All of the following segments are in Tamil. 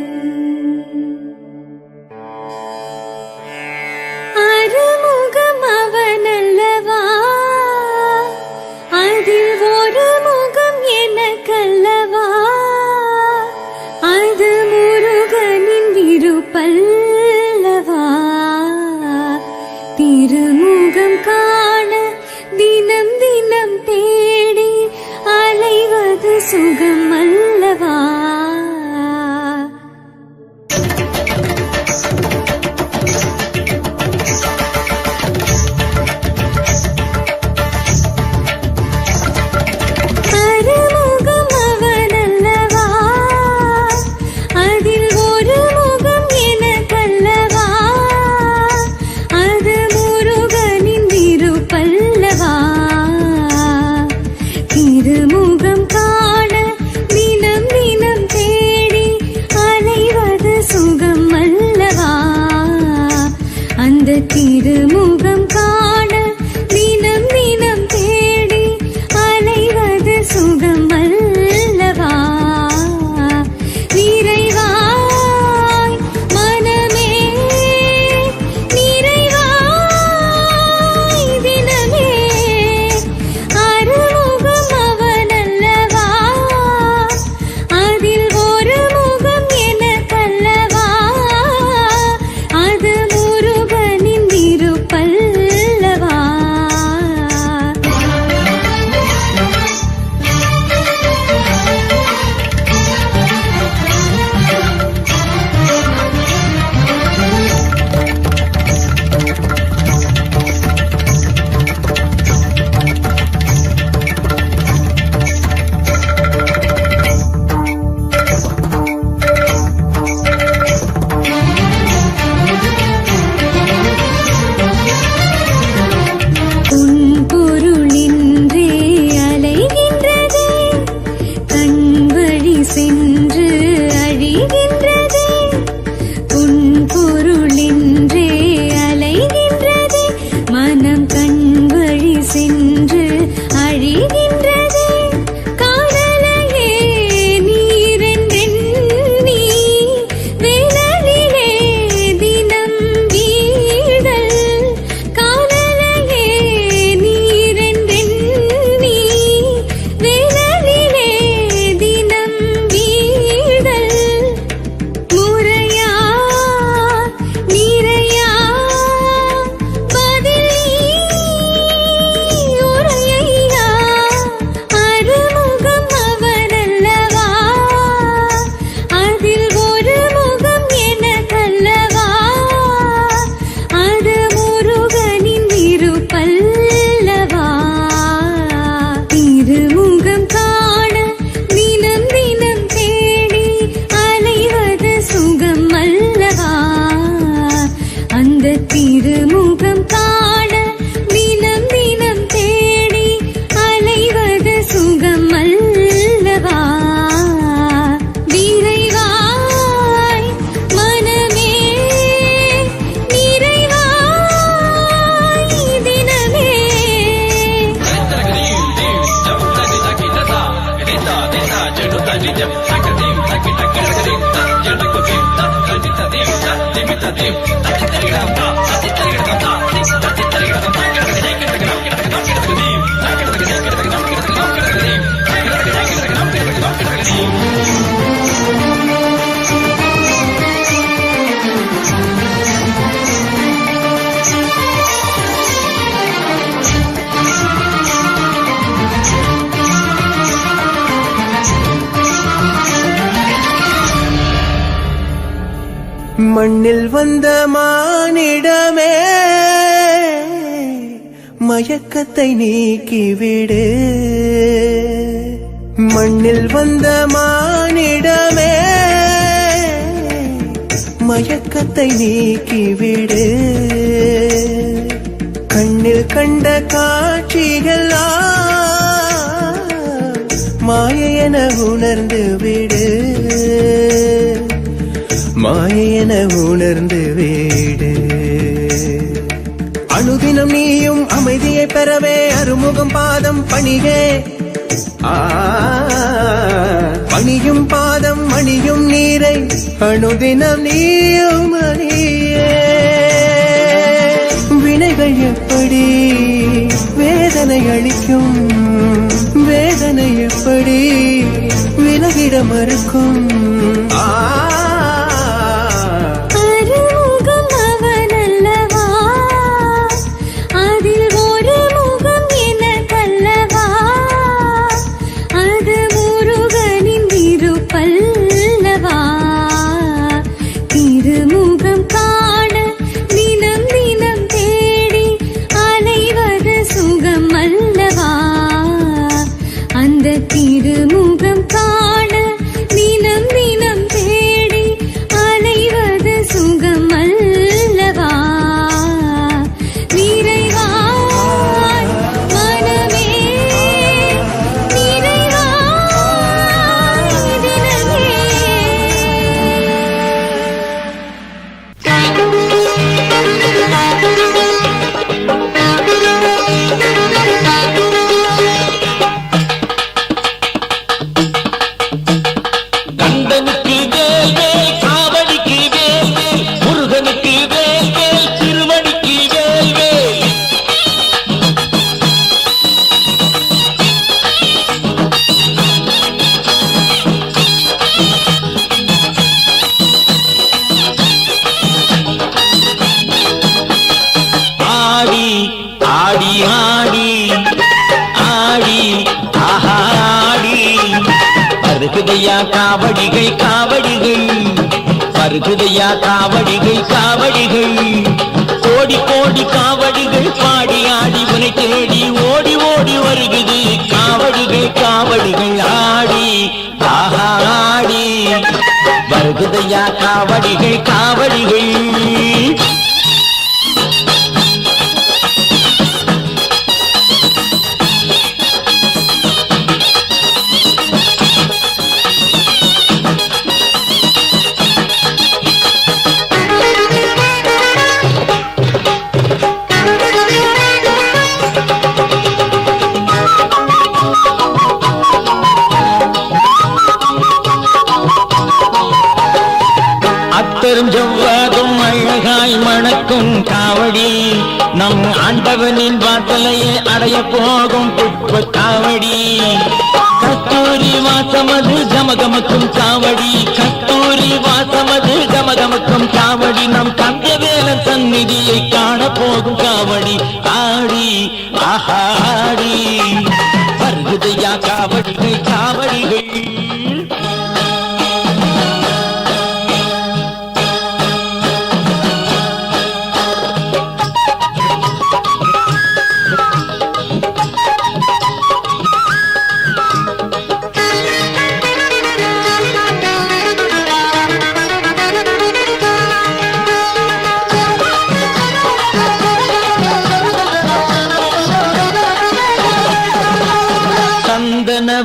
திருமுகம் காண தினம் தினம் தேடி அலைவது சுகம் அல்லவா? திருமுகம் காண தினம் தினம் தேடி அலைவது சுகம் அல்லவா? நிறைவாய் மனமே நிறைவாய் தினமே அறுமுகம் அவனல்லவா? அதில் ஒரு முகம் எனக்கல்லவா? அது பல்லவா? சென்று அழிகின்றதே உன் பொருளின்றே அலைகின்றதே மனம் கண் வழி சென்று அழிகின்றதே காணலையே நீரென்றெண்ணி வேனலிலே தினம் வீடல் காணலையே நீரென்றெண்ணி வேனலிலே தினம் முறையா நீரையா பதில் உரையா அறுமுகம் அவனல்லவா? அதில் ஒரு முகம் எனக்கல்லவா? அது முருகனின் இருப்பல்லவா? திருமுகம் காண தினம் தினம் தேடி அலைவது சுகம் அல்லவா? அந்த திருமுகம் காண தினம் தினம் தேடி அலைவது சுகம் அல்லவா? நிறைவாய் மனமே நிறைவாய் தினமே மண்ணில் வந்த மானிடமே மயக்கத்தை நீக்கிவிடு. மண்ணில் வந்த மானிடமே மயக்கத்தை நீக்கிவிடு. கண்ணில் கண்ட காட்சிகள் மாயென உணர்ந்து விடு. மாயென உணர்ந்து விடு. அனுதினம் நீயும் அமைதியை பெறவே அருமுகம் பாதம் பணிகே. பணியும் பாதம் மணியும் நீரை அனுதினம் நீயும் அணியே. வினைகள் எப்படி வேதனை அளிக்கும், வேதனை எப்படி விலகிட மறுக்கும். வருகுதையா காவடிகள் காவடிகள், வருகுதையா காவடிகள் காவடிகள். கோடி கோடி காவடிகள் பாடி ஆடி உனை தேடி ஓடி ஓடி வருகுது காவடிகள் காவடிகள். ஆடி ஆஹா ஆடி வருகுதையா காவடிகள் காவடிகள். செவ்வாதும் அழகாய் மணக்கும் காவடி, நம் ஆண்டவனின் வாசலையை அடைய போகும் புஷ்ப காவடி. கஸ்தூரி வாசமது கமகமக்கும் காவடி, கஸ்தூரி வாசமது கமகமக்கும் காவடி. நம் கந்தவேலன் சந்நிதியை காண போகும் காவடி. ஆடி ஆஹாடி வருகுதையா காவடிகள் காவடிகள்.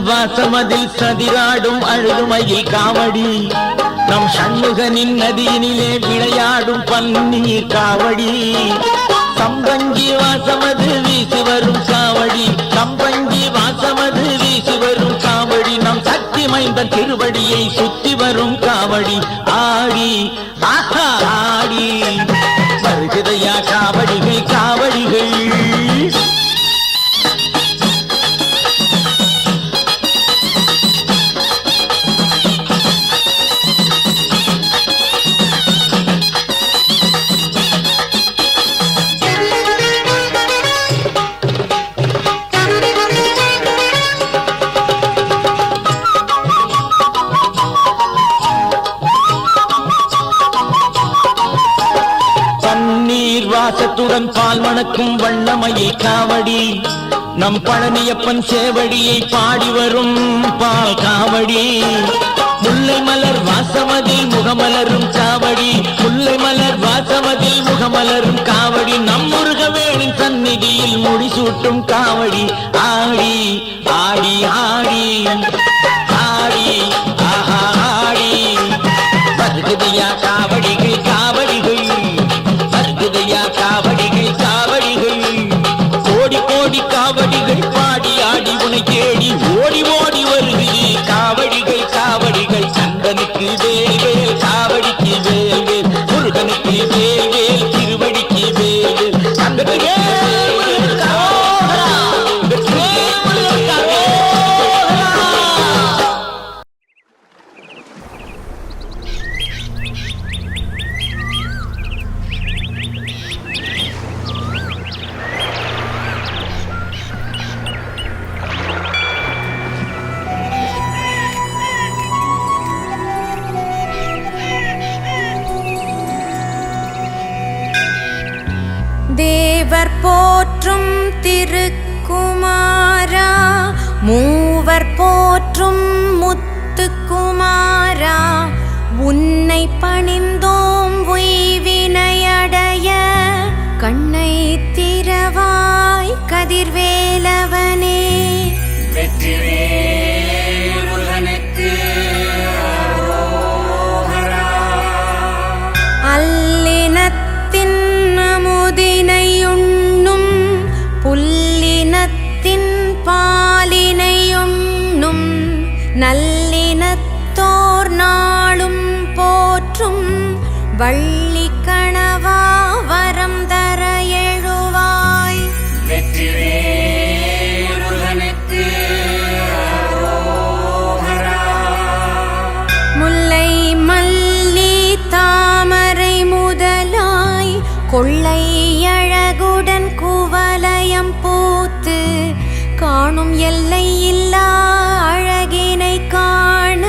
வாசமதில் சதிராடும் அழுதுமையில் காவடி, நம் சண்முகனின் நதியினிலே விளையாடும் பன்னீர் காவடி. சம்பங்கி வாசமது வீசி வரும் காவடி, சம்பங்கி வாசமது வீசி வரும் காவடி. நம் சக்தி மைந்தன் திருவடியை சுத்தி வரும் காவடி. ஆடி ஆஹா ஆடி வருகுதையா காவடிகள் காவடிகள். வண்ணத்துடன் பால் மணக்கும் வண்ணமயில் காவடி நம் பழனியப்பன் சேவடியை பாடி வரும் பால் காவடி முல்லை மலர் வாசமதில் முகமலரும் சாவடி முல்லை மலர் வாசமதில் முகமலரும் காவடி நம் முருகவேளின் சந்நிதியில் முடிசூட்டும் காவடி ஆடி ஆடி ஆடி ஆடி ஆஹா ஆடி வருகுதையா காவடிகள் காவடிகள் வருகுதையா காவடிகள் காவடிகள் கோடி கோடி காவடிகள் பாடி ஆடி உனை தேடி ஓடி ஓடி வருகிறது காவடிகள் காவடிகள் சந்தனுக்கு வேல் வேல் காவடிக்கு வேல் வேல் முருகனுக்கு வேல் வேல் திருவடிக்கு வேல் வேல் சந்தனுக்கு வேல் வேல் காவடிக்கு வேல் வேல். தேவர் போற்றும் திருக்குமாரா மூவர் போற்றும் முத்துக்குமாரா உன்னை பணிந்தோம் உய்வினையடைய கண்ணை திறவாய் கதிர்வேலவனே வெற்றிவேல் முருகனுக்கு அல்லினத்தின் அமுதினையுண்ணும் புல்லினத்தின் பாலினையுண்ணும் நல்லினத்தோர் நாளும் போற்றும் வள்ளி கணவா வரம் தர எழுவாய் வெற்றிவேல் முருகனுக்கு முல்லை மல்லி தாமரை முதலாய் கொள்ளை அழகுடன் குவலயம் பூத்து காணும் எல்லை இல்லா அழகினை காண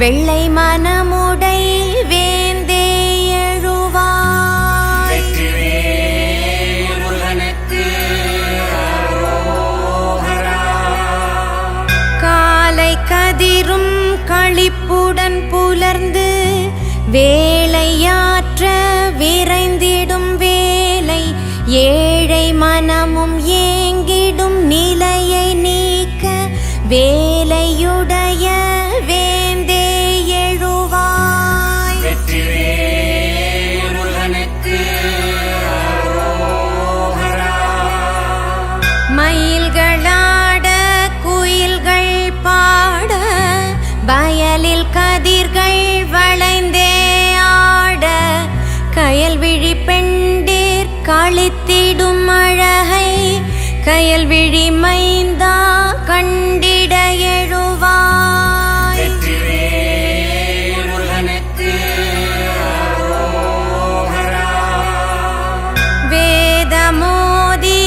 வெள்ளை மனமுடை வேந்தே எழுவாய் வெற்றிவேல் முருகனுக்கு காலை கதிரும் களிப்புடன் புலர்ந்து வேலையாற்ற விரைந்திடும் வேலை ஏழை மனமும் ஏங்கிடும் நிலையை நீக்க வேலையுடைய வேந்தே எழுவாய் வெற்றிவேல் முருகனுக்கு மயில்களாட குயில்கள் பாட வயலில் கதிர்கள் வளைந்தே ஆட கயல்விழி பெண்டீர் களித்திடும் அழகை கயல்விழி மைந்தா கண்டிட எழுவாய் வெற்றிவேல் முருகனுக்கு வேதமோதி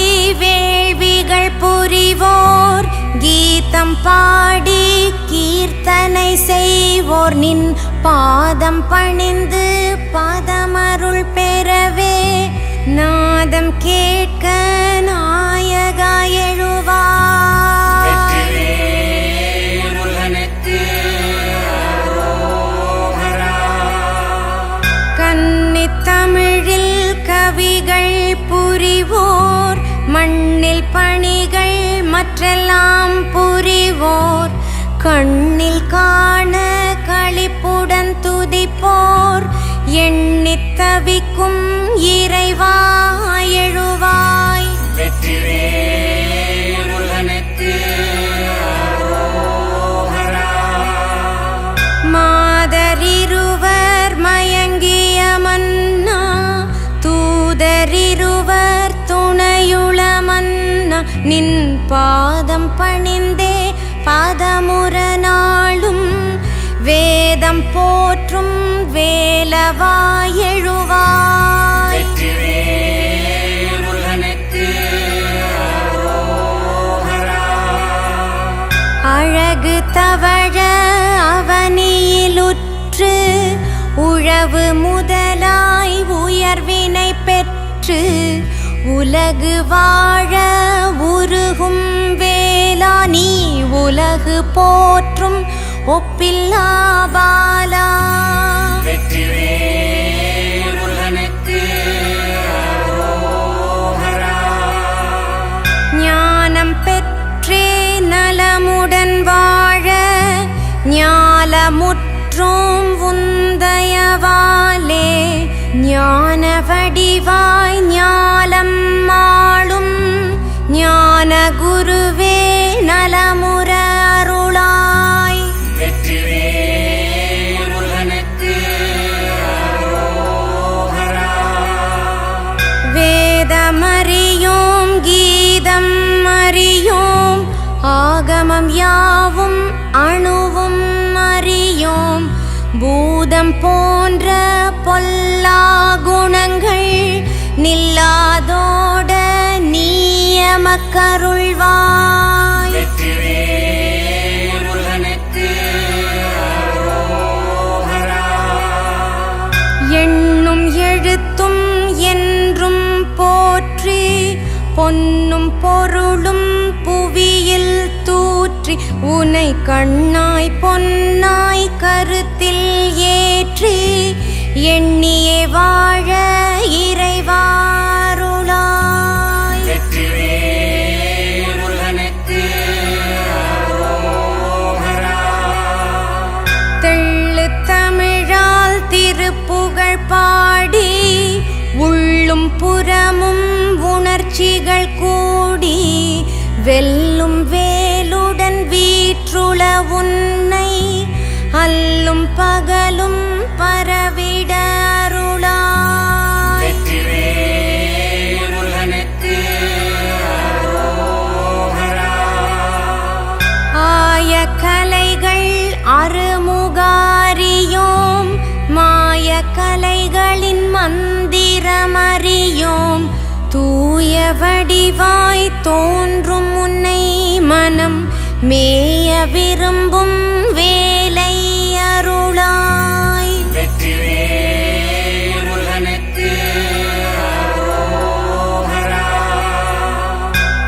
வேள்விகள் புரிவோர் கீதம் பாடி கீர்த்தனை செய்வோர் நின் பாதம் பணிந்து பதமருள் பெறவே நாதம் கேட்க நாயகா எழுவாய் வெற்றிவேல் முருகனுக்கு கன்னித் தமிழில் கவிகள் புரிவோர் மண்ணில் பணிகள் மற்றெல்லாம் புரிவோர் கண்ணில் காண களிப்புடன் துதிப்போர் எண்ணித் தவிக்கும் இறைவா எழுவாய் வெற்றிவேல் முருகனுக்கு மாதரிருவர் மயங்கிய மன்னா தூதரிருவர் துணையுள மன்னா நின் பாதம் பணிந்தே பாதமுற நாளும் வேதம் போற்றும் வேலவா எழுவாய் வெற்றிவேல் முருகனுக்கு அழகு தவழ அவனியிலுற்று உழவு முதலாய் உயர்வினை பெற்ற பெற்று உலகு வாழ உருகும் வேளா நீ உலகு போற்றும் ஒப்பில்லா பாலா. வெற்றிவேல் முருகனுக்கு அரோகரா. ஞானம் பெற்றே நலமுடன் வாழ ஞாலமுற்றும் உந்தயவாலே ஞான வடிவாய் ஞாலம் மாளும் ஞான குருவே நலமுற அருளாய். வெற்றிவேல் முருகனுக்கு அரோகரா. வேதமறியோம் கீதம் அறியோம் ஆகமம் யாவும் அணுவும் அறியோம் பூதம் போன்ற பொல்லா குணங்கள் நில்லாதோட நீயமக்கருள்வாய். வெற்றிவேல் முருகனுக்கு அரோகரா. எண்ணும் எழுத்தும் என்றும் போற்றி பொன்னும் பொருளும் புவியில் தூற்றி உனை கண்ணாய் பொன்னாய் கருத்தில் ஏற்றி எண்ணியே வாழ இறைவாருளாய். வெற்றிவேல் முருகனுக்கு அரோகரா. தெள்ளு தமிழால் திருப்புகழ் பாடி உள்ளும் புறமும் உணர்ச்சிகள் கூடி வெல்லும் வேலுடன் வீற்றுள உன்னை அல்லும் பகலும் பரவிட அருளாய். வெற்றிவேல் முருகனுக்கு அரோகரா. ஆய கலைகள் அருமுகாரியோம் மாய கலைகளின் மந்திரமறியோம் தூய வடிவாய் தோன்றும் உன்னை மனம் மேய விரும்பும் வேலை அருளாய். வெற்றிவேல் முருகனுக்கு அரோகரா.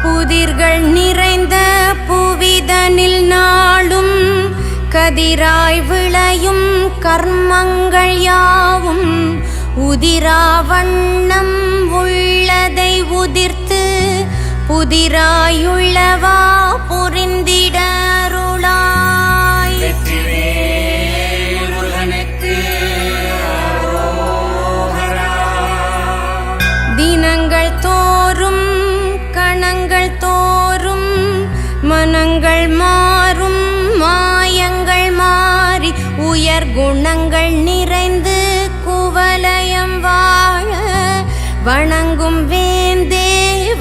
புதிர்கள் நிறைந்த புவிதனில் நாளும் கதிராய் விளையும் கர்மங்கள் யாவும் உதிரா வண்ணம் உள்ளதை உதிர்த்து புதிராயுள்ளவா புரிந்திட அருளாய். வெற்றிவேல் முருகனுக்கு அரோகரா. தினங்கள் தோறும் கணங்கள் தோறும் மனங்கள் மாறும் மாயங்கள் மாறி உயர் குணங்கள் நிறைந்து குவலயம் வாழ வணங்கும் வேந்தே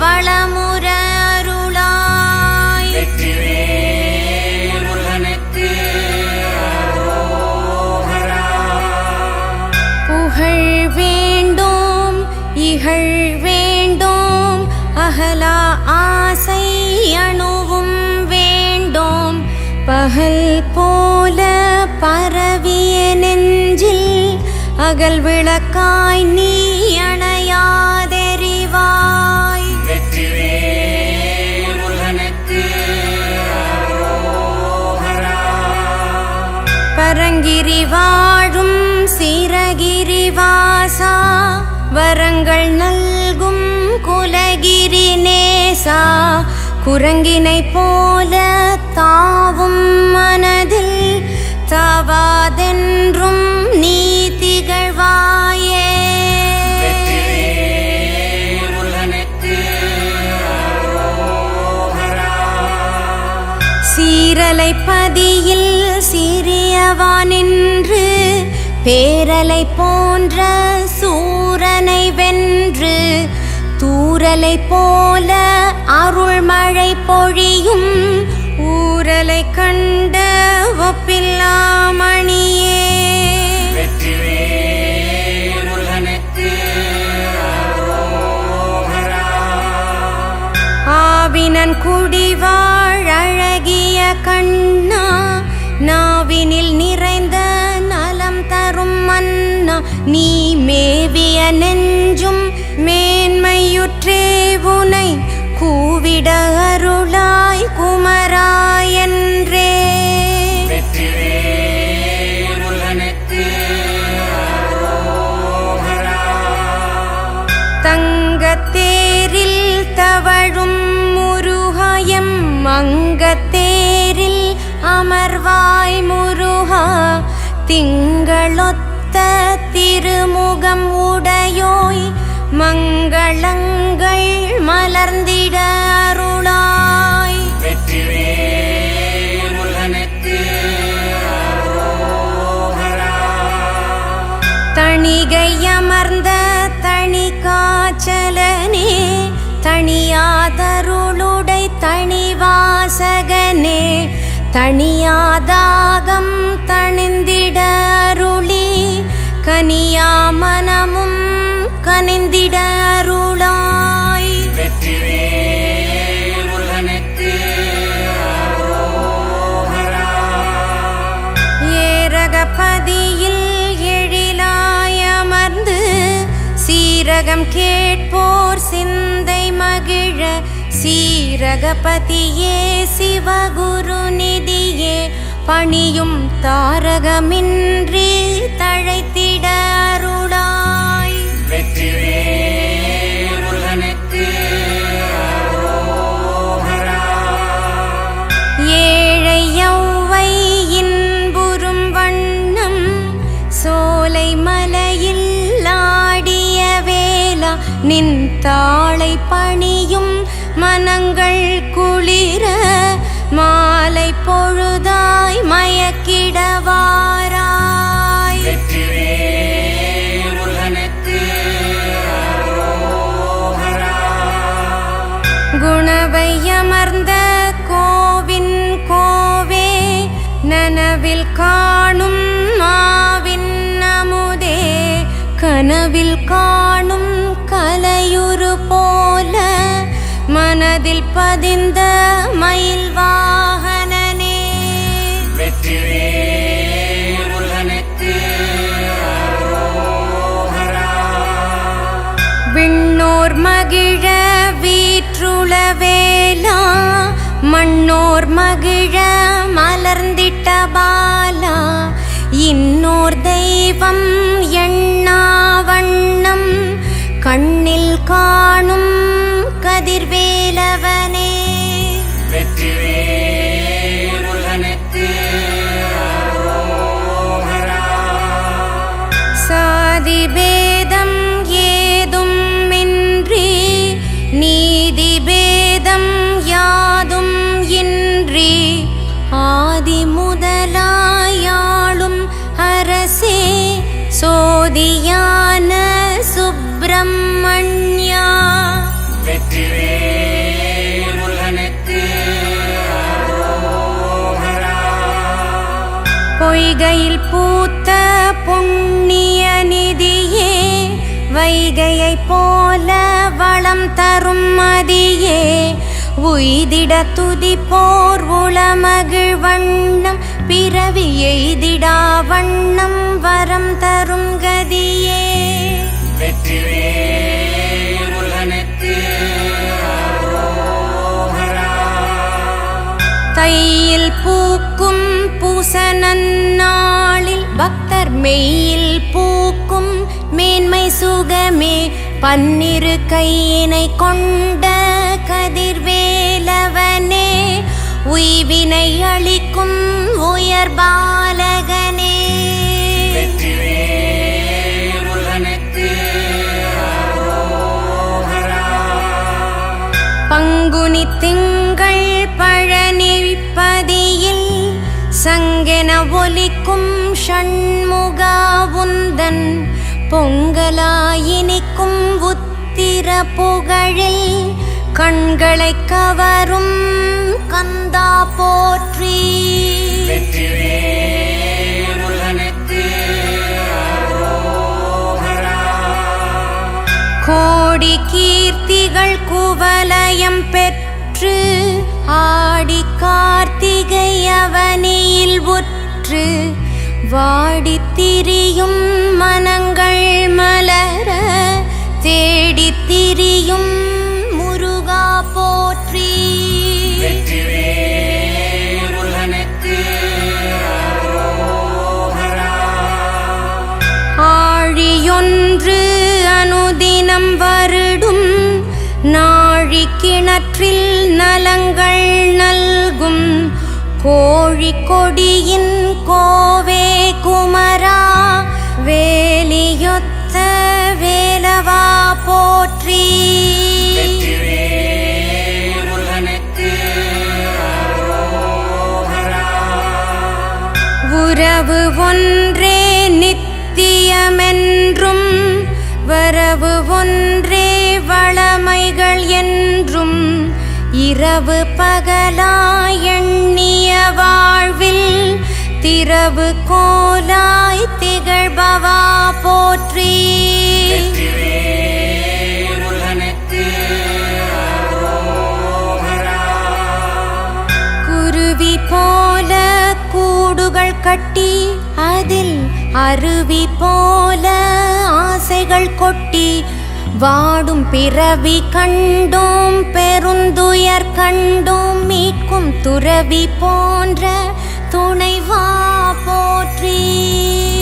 வளமுற அருளாய். வெற்றிவேல் முருகனுக்கு அரோகரா. புகழ் வேண்டும் இகழ் வேண்டும் அகலா ஆசை அணுவும் வேண்டும் பகல் போல பரவிய நெஞ்சில் அகல் விளக்காய் நீ அணையாதெறிவாய். வெற்றிவேல் முருகனுக்கு அரோகரா. பரங்கிரி வாழும் சிரகிரி வாசா வரங்கள் நல்கும் குலகிரி நேசா குரங்கினை போல தாவும் மனதில் தாவாதென்றும் நீ திகழ்வாயே. வெற்றிவேல் முருகனுக்கு அரோகரா. சீரலை பதியில் சிறியவா நின்று பேரலை போன்ற சூரனை வென்று தூரலை போல அருள்மழை பொழியும் ஊரலை கண்ட ஒப்பில்லாமணியே. வெற்றிவேல் முருகனுக்கு அரோகரா. ஆவினன் குடிவாழ் அழகிய கண்ணா நாவினில் நிறைந்த நலம் தரும் மன்னா நீ மேவிய நெஞ்சும் மேன் குறையுற்றே உனை கூவிட அருளாய் குமராயன்றே. வெற்றிவேல் முருகனுக்கு அரோகரா. தங்கத்தேரில் தவழும் முருகாயம் மங்கத்தேரில் அமர்வாய் முருகா. திங்களொத்த திருமுகம் உடையோய் மங்களங்கள் மலர்ந்திட அருளாய். வெற்றிவேல் முருகனுக்கு அரோகரா. தணிகை அமர்ந்த தணிகாச்சலனே தணியாதருளுடை தணிவாசகனே. தணியாதாகம் தணிந்திட அருளி கனியா மனமும் கனிந்திட அருளாய். வெற்றிவேல் முருகனுக்கு அரோகரா. ஏரகபதியில் எழிலாய் அமர்ந்து சீரகம் கேட்போர் சிந்தை மகிழ. சீரகபதியே சிவகுரு நிதியே பணியும் தாரகமின்றி தழைத்திட அருளாய். வெற்றிவேல் முருகனுக்கு அரோகரா. ஏழை யௌவை இன்புறும் வண்ணம் சோலை மலையில் ஆடிய வேளா. நின் தாளை பணியும் மனங்கள் குளிர மாலை பொழுதாய் மயக்கிடவாராய். வெற்றிவேல் முருகனுக்கு அரோகரா. குணவை அமர்ந்த கோவின் கோவே நனவில் காணும் மாவின் அமுதே. கனவில் காணும் கலையுரு போல மனதில் பதிந்த மயில் வாகனனே. வெற்றிவேல் முருகனுக்கு அரோகரா. விண்ணோர் மகிழ வீற்றுள வேளா மண்ணோர் மகிழ மலர்ந்திட்ட பாலா. இன்னோர் தெய்வம் எண்ணா வண்ணம் கண்ணில் காணும் கதிர்வேலவனே. வெற்றிவேல் முருகனுக்கு அரோகரா. சாதி பேதம் ஏதும் இன்றி நீதி பேதம் யாதும் இன்றி ஆதி முதலாயாளும் அரசே சோதியான சுப்பிரமணியா. வெற்றிவேல் முருகனுக்கு அரோகரா. பொய்கையில் பூத்த புண்ணிய நிதியே வைகையை போல வளம் தரும் மதியே. உய்திட துதிப்போர் உளமகிழ் வண்ணம் பிறவி எய்திடா வண்ணம் வரம் தரும் கதியே. வெற்றிவேல் முருகனுக்கு அரோகரா. தையில் பூக்கும் பூசனன்னாளில் பக்தர் மெய்யில் பூக்கும் மேன்மை சுகமே. பன்னிரு கையினை கொண்ட கதிர்வேலவனே உய்வினை அளிக்கும் உயர் பாலகனே. வெற்றிவேல் முருகனுக்கு அரோகரா. பங்குனி திங்கள் பழனிப்பதியில் சங்கென ஒலிக்கும் ஷண்முகா உந்தன் பொங்கலாயினிக்கும் உத்திர புகழில் கண்களை கவரும் கந்தா போற்றி. வெற்றிவேல் முருகனுக்கு அரோகரா. கோடி கீர்த்திகள் குவலயம் பெற்று ஆடி கார்த்திகை அவனியில் உற்று வாடித் திரியும் மனங்கள் மலர தேடித் திரியும் முருகா போற்றி. வெற்றிவேல் முருகனுக்கு அரோகரா. ஆழியொன்று அனுதினம் வருடும் நாழி கிணற்றில் நலங்கள் நல்கும் கோழி கொடியின் கோவே குமரா வேலியொத்த வேலவா போற்றி. வெற்றிவேல் முருகனுக்கு அரோகரா. உறவு ஒன்றே நித்தியமென்றும் வரவு ஒன்றே வளமைகள் என்றும் இரவு பகலாய் எண்ணிய வாழ்வில் திரவு கோலாய் திகழ்பவா போற்றி. வெற்றிவேல் முருகனுக்கு அரோகரா. குருவி போல கூடுகள் கட்டி அதில் அருவி போல ஆசைகள் கொட்டி வாடும் பிறவி கண்டோம் பெருந்துயர் கண்டோம் மீட்கும் துறவி போன்ற துணைவா போற்றி.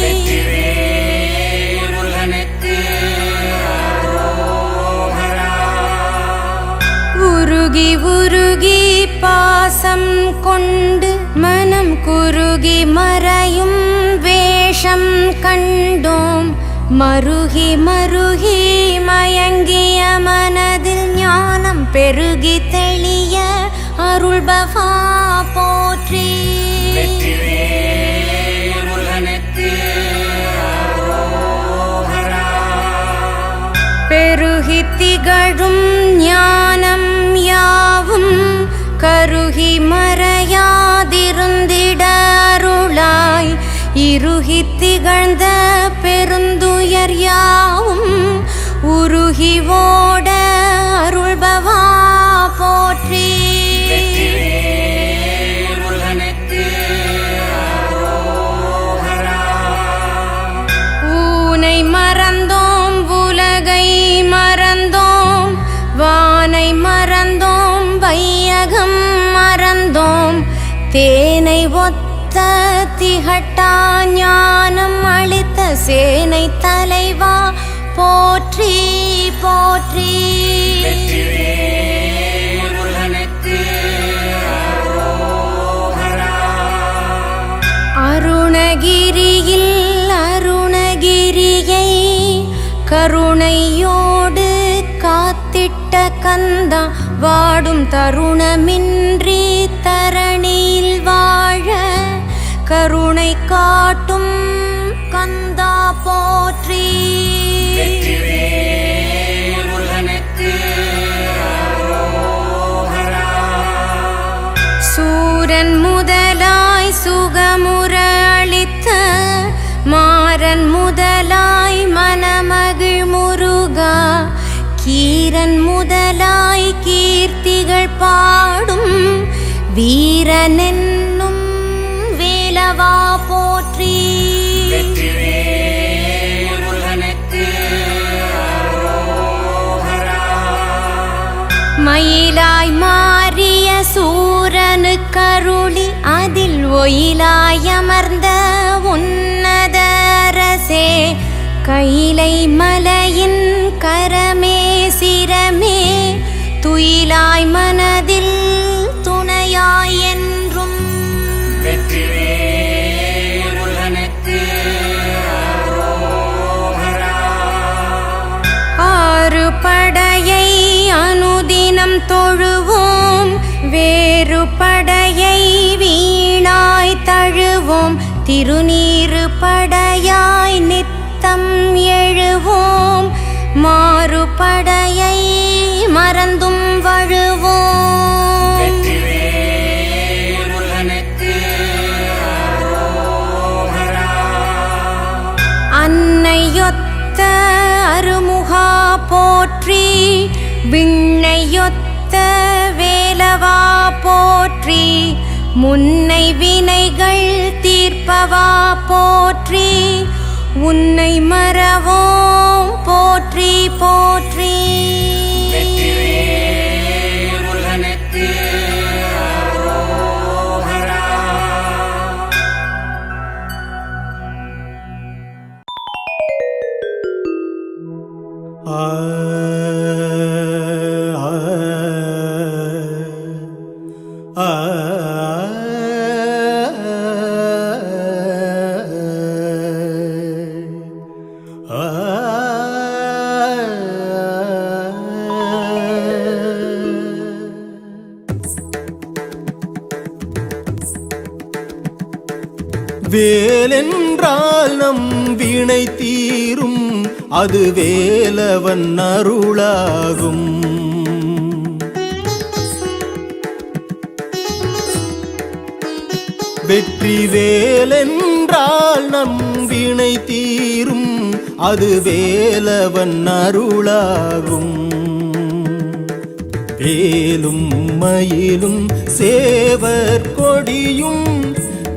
வெற்றிவேல் முருகனுக்கு அரோகரா. உருகி உருகி பாசம் கொண்டு மனம் குருகி மறையும் வேஷம் கண்டோம் மருகி மருகி மயங்கிய மனதில் ஞானம் பெருகி தெளிய அருள்பவா போற்றி. வெற்றிவேல் முருகனுக்கு அரோகரா. பெருகி திகழும் ஞானம் யாவும் கருகி மறையாதிருந்திட அருளாய் இறுகி திகழ்ந்த பெருந்துயர் யாவும் உருகி ஓட அருள்பவா போற்றி. வெற்றிவேல் முருகனுக்கு அரோகரா. ஊனை மறந்தோம் உலகை மறந்தோம் வானை மறந்தோம் வையகம் மறந்தோம் தேனை ஒத்த திகட்டா ஞானம் அளித்த சேனை தலைவா போற்றி போற்றி. வெற்றிவேல் முருகனுக்கு அரோகரா. அருணகிரியில் அருணகிரியை கருணையோடு காத்திட்ட கந்தா வாடும் தருணமின்றி தரணியில் வாழ கருணை காட்டும் கந்தா போற்றி. வெற்றிவேல் முருகனுக்கு அரோகரா. சூரன் முதலாய் சுகமுற அளித்த மாறன் முதலாய் மனமகிழ் முருகா கீரன் முதலாய் கீர்த்திகள் பாடும் வீரனென்னும் வேலவா போற்றி. வெற்றிவேல் முருகனுக்கு அரோகரா. மயிலாய் மாறிய சூரனு கருளி அதில் ஒயிலாய் அமர்ந்த உன்னத அரசே கைலை மலையின் கரமே சிரமே துயிலாய் மனதில் துணையாய் என்றும். வெற்றிவேல் முருகனுக்கு அரோகரா. ஆறு படையை அனுதினம் தொழுவோம் வேறு படையை வீணாய் தழுவோம் திருநீறு படையாய் நித்தம் எழுவோம் மாறுபடையை மறந்தும் வழுவோம். வெற்றிவேல் முருகனுக்கு அரோகரா. அன்னையொத்த அருமுகா போற்றி விண்ணையொத்த வேலவா போற்றி முன்னை வினைகள் தீர்ப்பவா போற்றி உன்னை மறவோம் போற்றி. போற்றி போற்றி. வெற்றிவேல் முருகனுக்கு அரோகரா. வேலென்றால் நம் வினை தீரும், அது வேலவன் அருளாகும். வெற்றி வேலென்றால் நம் வினை தீரும், அது வேலவன் அருளாகும். வேலும் மயிலும் சேவர் கொடியும்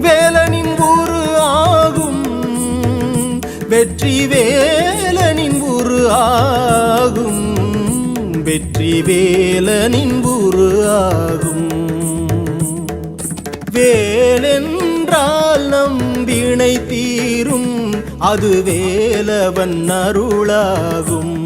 வேலனின் உரு ஆகும். வெற்றி வேலனின் உரு ஆகும். வெற்றி வேலனின் உரு ஆகும். வேலென்றால் நம் வினை தீரும், அது வேலவன் அருளாகும்.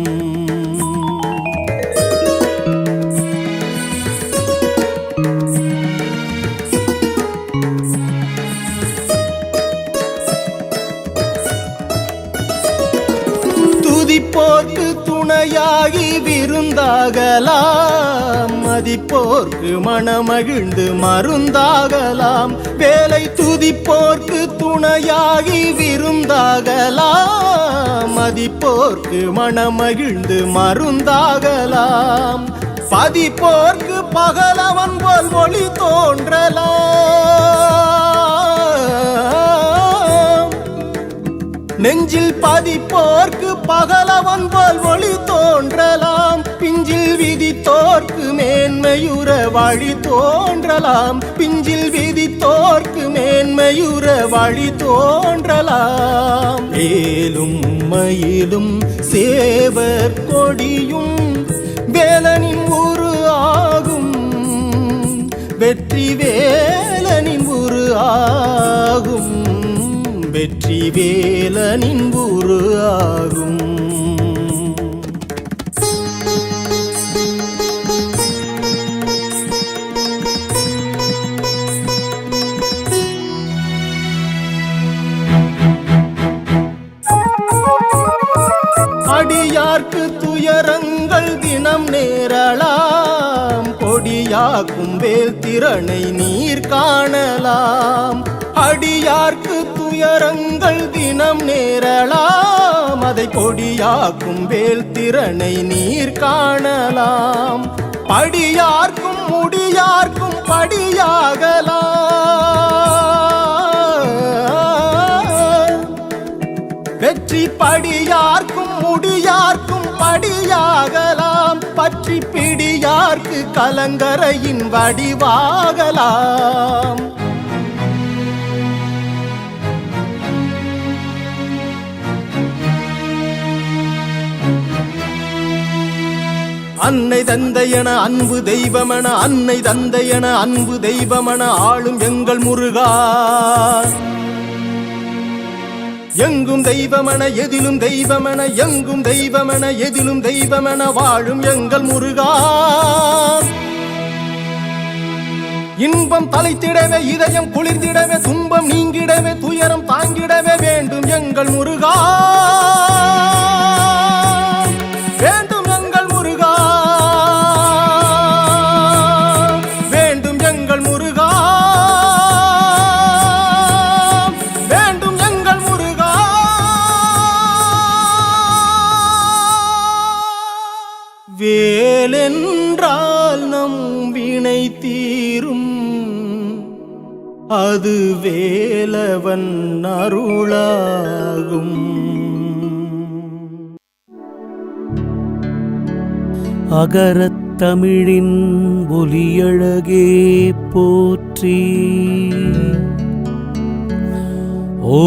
துதிப்போர்க்கு துணையாகி விருந்தாகலாம், மதிப்போர்க்கு மனமகிழ்ந்து மருந்தாகலாம். வேலை துதிப்போர்க்கு துணையாகி விருந்தாகலாம், மதிப்போர்க்கு மனமகிழ்ந்து மருந்தாகலாம். பதிப்போர்க்கு பகலவன் போல் ஒளி தோன்றலாம். நெஞ்சில் பதிப்போர்க்கு பகலவன் போல் ஒளி தோன்றலாம். பிஞ்சில் விதித்தோர்க்கு மேன்மையுற வழி தோன்றலாம். பிஞ்சில் விதித்தோர்க்கு மேன்மையுற வழி தோன்றலாம். வேலும் மயிலும் சேவர் கொடியும் வேலனின் உரு ஆகும். வெற்றி வேலனின் உரு ஆகும். வெற்றி வேலனின் உரு ஆகும். அடியார்க்கு துயரங்கள் தினம் நேரலாம். கொடியாக்கும் வேல் திறனை நீர் காணலாம். அடியார்க்கு துயரங்கள் தினம் நேரலாம். அதை கொடியாக்கும் வேல் திறனை நீர் காணலாம். படியார்க்கும் முடியார்க்கும் படியாகலாம். வெற்றி படியார்க்கும் முடியார்க்கும் படியாகலாம். பற்றி பிடியார்க்கு கலங்கரையின் வடிவாகலாம். அன்னை தந்தையன அன்பு தெய்வமன, அன்னை தந்தையன அன்பு தெய்வமன ஆளும் எங்கள் முருகா. எங்கும் தெய்வமன எதிலும் தெய்வமன, எங்கும் தெய்வமன எதிலும் தெய்வமன வாழும் எங்கள் முருகா. இன்பம் தலைத்திடவே இதயம் குளிர்ந்திடவே, துன்பம் நீங்கிடவே துயரம் தாங்கிடவே வேண்டும் எங்கள் முருகா. வேண்டும் எங்கள் முருகா. வேண்டும் எங்கள் முருகா. வேண்டும் எங்கள் முருகா. வேலென்றால் நம் வினை தீரும், அது வேலவன் அருளாகும். அகரத் தமிழின் ஒலியழகே போற்றி. ஓ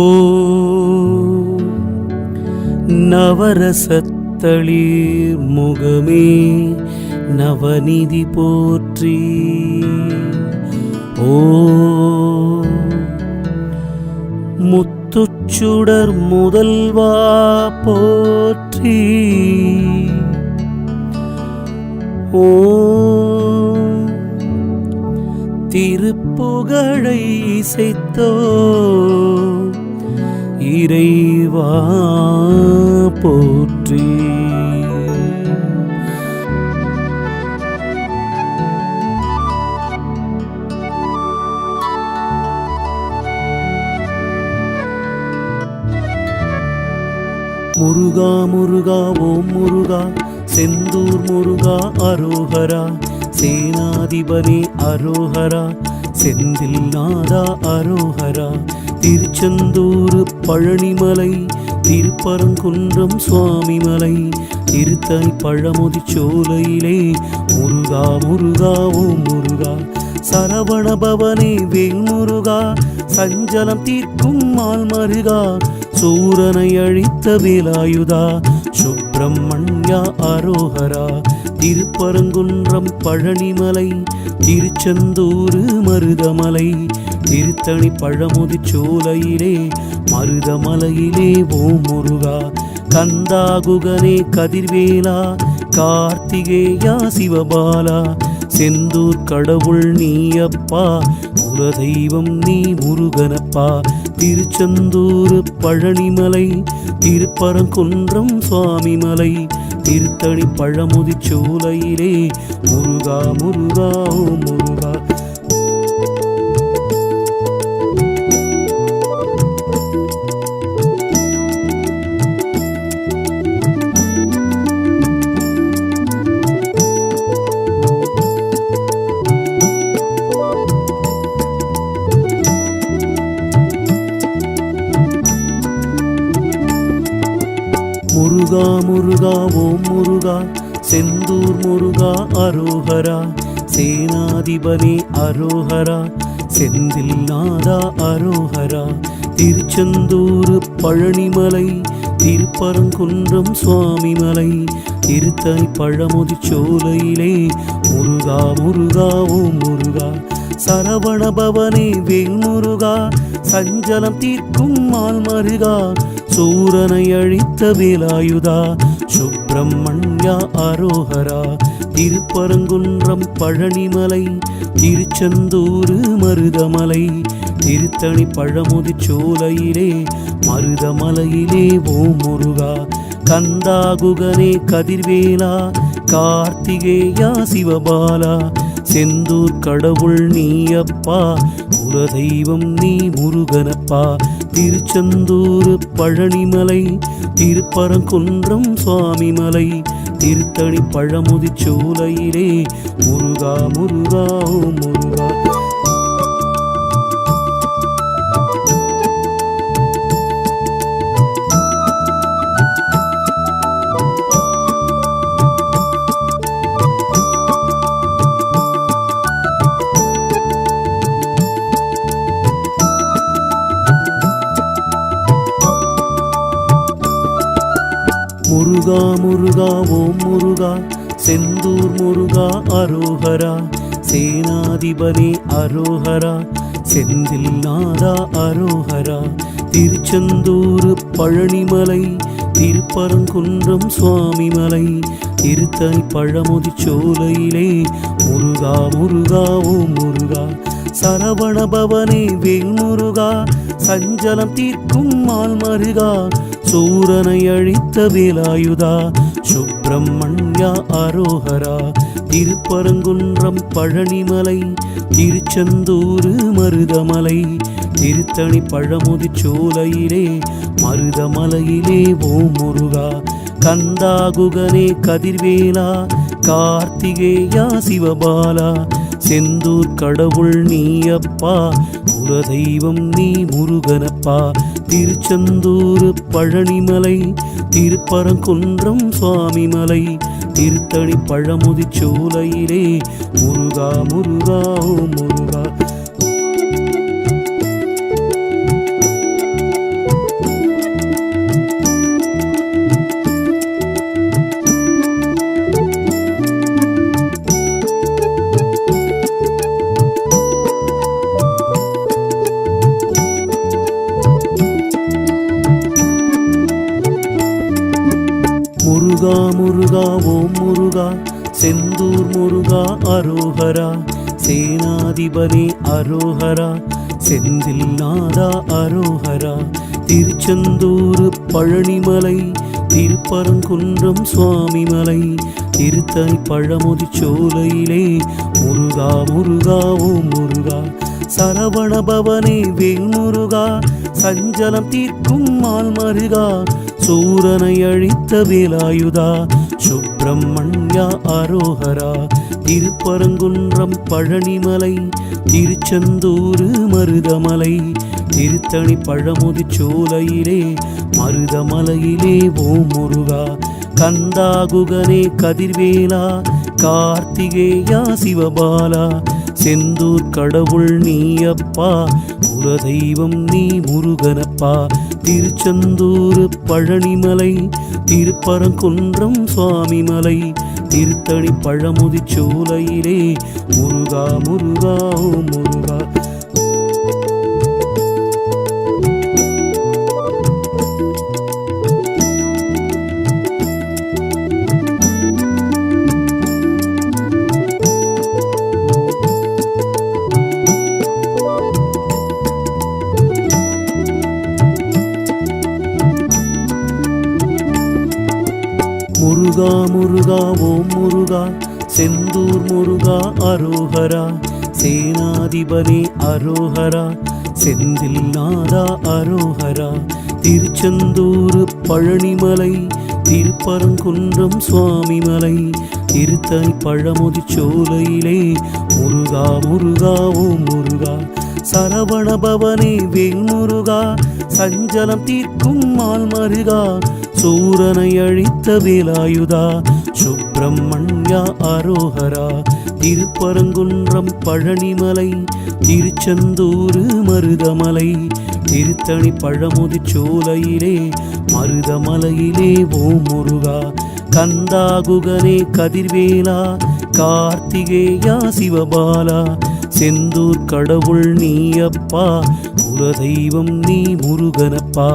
நவரசத் நவத்தளிர் முகமே நவநிதி போற்றி. ஓ முத்துச்சுடர் முதல்வா போற்றி. ஓ திருப்புகழை இசைத்தோ இறைவா போற்றி. முருகா முருகா ஓம் முருகா செந்தூர் முருகா அரோஹரா. சேனாதிபதி அரோஹரா செந்தில்நாதா அரோஹரா. திருச்செந்தூர் பழனிமலை திருப்பரங்குன்றம் சுவாமிமலை திருத்தணி பழமுதி சோலையிலே முருகா முருகா ஓம் முருகா. சரவண பவனே வேல் முருகா சஞ்சலம் தீர்க்கும் மால் மருகா. சூரனை அழித்த வேலாயுதா சுப்பிரமணியா அரோஹரா. திருப்பரங்குன்றம் பழனிமலை திருச்செந்தூர் மருதமலை திருத்தணி பழமுதி சோலையிலே மருதமலையிலே ஓம் முருகா. கந்தாகுகனே கதிர்வேலா கார்த்திகேயா சிவபாலா. செந்தூர் கடவுள் நீயப்பா குலதெய்வம் நீ முருகனப்பா. திருச்செந்தூர் பழனிமலை திருப்பரங்குன்றம் சுவாமிமலை திருத்தணி பழமுதி சோலையிலே முருகா முருகா ஓ முருகா. முருகா முருகா ஓம் முருகா செந்தூர் முருகா அரோஹரா. சேனாதிபதி அரோஹரா செந்தில்நாதா அரோஹரா. திருச்செந்தூர் பழனிமலை திருப்பரங்குன்றம் சுவாமிமலை திருத்தணி பழமுதி சோலையிலே முருகா முருகா ஓம் முருகா. சரவண பவனே வேல் முருகா சஞ்சலம் தீர்க்கும் மால் மருகா. சூரனை அழித்த வேலாயுதா சுப்பிரமணியா அரோஹரா. திருப்பரங்குன்றம் பழனிமலை திருச்செந்தூர் மருதமலை திருத்தணி பழமுதி சோலையிலே மருதமலையிலே ஓம் முருகா. கந்தாகுகனே கதிர்வேலா கார்த்திகேயா சிவபாலா. செந்தூர் கடவுள் நீயப்பா குலதெய்வம் நீ முருகனப்பா. திருச்செந்தூர் பழனிமலை திருப்பரங்குன்றம் சுவாமிமலை திருத்தணி பழமுதி சோலையிலே முருகா முருகா ஓ முருகா. முருகா முருகா ஓம் முருகா செந்தூர் முருகா அரோஹரா. சேனாதிபதி அரோஹரா செந்தில்நாதா அரோஹரா. திருச்செந்தூர் பழனிமலை திருப்பரங்குன்றம் சுவாமிமலை திருத்தணி பழமுதி சோலையிலே முருகா முருகா ஓம் முருகா. சரவண பவனே வேல் முருகா சஞ்சலம் தீர்க்கும் மால் மருகா. சூரனை அழித்த வேலாயுதா சுப்பிரமணியா அரோஹரா. திருப்பரங்குன்றம் பழனிமலை திருச்செந்தூர் மருதமலை திருத்தணி பழமுதி சோலையிலே மருதமலையிலே ஓம் முருகா. கந்தாகுகனே கதிர்வேலா கார்த்திகேயா சிவபாலா. செந்தூர் கடவுள் நீயப்பா குலதெய்வம் நீ முருகனப்பா. திருச்செந்தூர் பழனிமலை திருப்பரங்குன்றம் சுவாமிமலை திருத்தணி பழமுதி சோலையிலே முருகா முருகா ஓ முருகா. முருகா ஓம் முருகா செந்தூர் முருகா அரோஹரா சேனாதிபனே அரோஹரா செந்தில் நாதா அரோஹரா திருச்செந்தூர் பழனிமலை திருப்பரங்குன்றம் சுவாமிமலை திருத்தணி பழமுதி சோலையிலே முருகா முருகா ஓம் முருகா சரவண பவனே வேல் முருகா சஞ்சலம் தீர்க்கும் மால் மருகா சூரனை அழித்த வேலாயுதா சுப்பிரமணியா அரோஹரா திருப்பரங்குன்றம் பழனிமலை திருச்செந்தூர் மருதமலை திருத்தணி பழமுதி சோலையிலே மருதமலையிலே ஓம் முருகா கந்தாகுகனே கதிர்வேலா கார்த்திகேயா சிவபாலா செந்தூர் கடவுள் நீயப்பா குலதெய்வம் நீ முருகனப்பா திருச்செந்தூர் பழனிமலை திருப்பரங்குன்றம் சுவாமிமலை திருத்தணி பழமுதி சோலையிலே முருகா முருகா ஓம் முருகா முருகா முருகா ஓம் முருகா செந்தூர் முருகா அரோஹரா சேனாதிபனே அரோஹரா செந்தில் நாதா அரோஹரா திருச்செந்தூர் பழனிமலை திருப்பரங்குன்றம் சுவாமிமலை திருத்தணி பழமுதி சோலையிலே முருகா முருகா ஓம் முருகா சரவண பவனே வேல் முருகா சஞ்சலம் தீர்க்கும் மால் மருகா சூரனை அழித்த வேலாயுதா சுப்பிரமணியா அரோஹரா திருப்பரங்குன்றம் பழனிமலை திருச்செந்தூர் மருதமலை திருத்தணி பழமுதி சோலையிலே மருதமலையிலே ஓம் முருகா கந்தாகுகனே கதிர்வேலா கார்த்திகேயா சிவபாலா செந்தூர் கடவுள் நீயப்பா குலதெய்வம் நீ முருகனப்பா